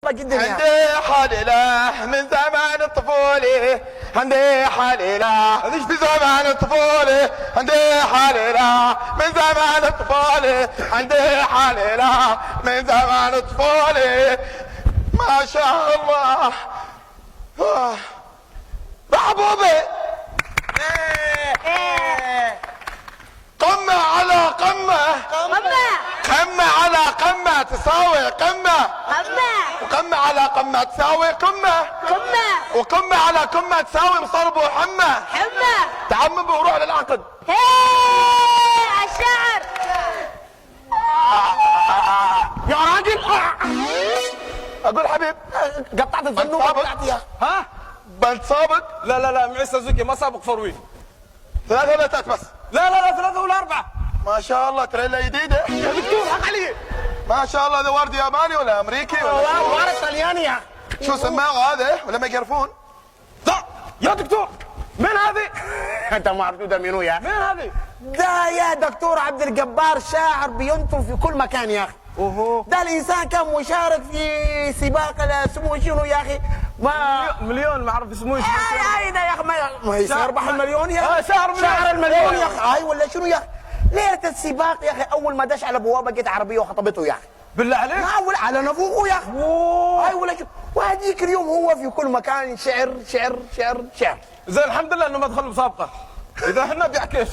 جدا يعني. عندي حليلة من زمان الطفولة، عندي حليلة من زمان الطفولة، عندي حليلة من زمان الطفولة، عندي حليلة من زمان الطفولة. ما شاء الله. محبوبة قمة على قمة، قمة على قمة تساوي قمة، وقمة على قمة تساوي قمة، وقمة على قمة تساوي مصرب وحمة. تعمم وروح للعقد. الشعر يا راجل اقول حبيب قطعت الفنوبة بتاعتي. ها؟ بنت سابق. لا معيسى زكي ما سابق فروي. ثلاثة بنتات بس. لا 3 ولا 4. ما شاء الله تريلا جديدة يا دكتور حق علي. ما شاء الله. هذا ورد ياباني ولا امريكي ولا ورد طلياني يا شو سماعه هذا ولا ميكروفون؟ لا يا دكتور من هذه؟ انت ما عرفت ده منو يا من هذه؟ ده يا دكتور عبد الجبار شاعر بينطر في كل مكان يا اخي. اوهو ده الانسان كان مشارك في سباق اسمه شنو يا اخي؟ ما مليون ما اعرف اسمه ايش. اي ده يا اخي ما هي سيربح المليون يا اخي. شهر المليون يا اخي. اي ولا شنو يا اخي؟ ليله السباق يا اخي اول ما دش على بوابه جت عربيه وخطبته يا اخي. بالله عليك؟ اول على نفوخه يا اخي. اي ولا شو. وهذيك اليوم هو في كل مكان شعر شعر شعر شعر. زين الحمد لله انه ما دخل مسابقه. اذا احنا بيحكيش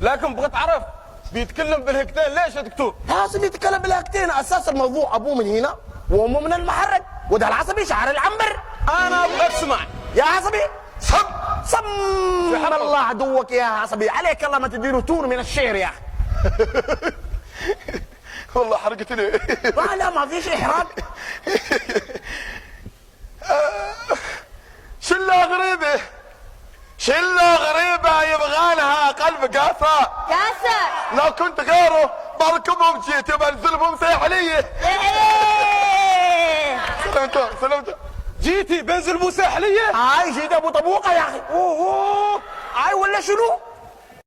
لكن بغيت اعرف بيتكلم بالهكتين ليش يا دكتور؟ لازم يتكلم بالهكتين. اساس الموضوع ابوه من هنا وامه من المحرق وده العصبي شعر العنبر. انا ابغى اسمع يا عصبي صم حرب. الله عدوك يا عصبي. عليك الله ما تديله تون من الشعر يا اخي. والله حرقتني. لا ما فيش احراج. شلة غريبة، شلة غريبة يبغى لها قلب قاسى. لو كنت غيره بركبهم جيت بنزلهم ساحلية. سلمتوا جيتي بنزل بو ساحليه؟ جيت ابو طبوقه يا اخي. اوه ولا شنو؟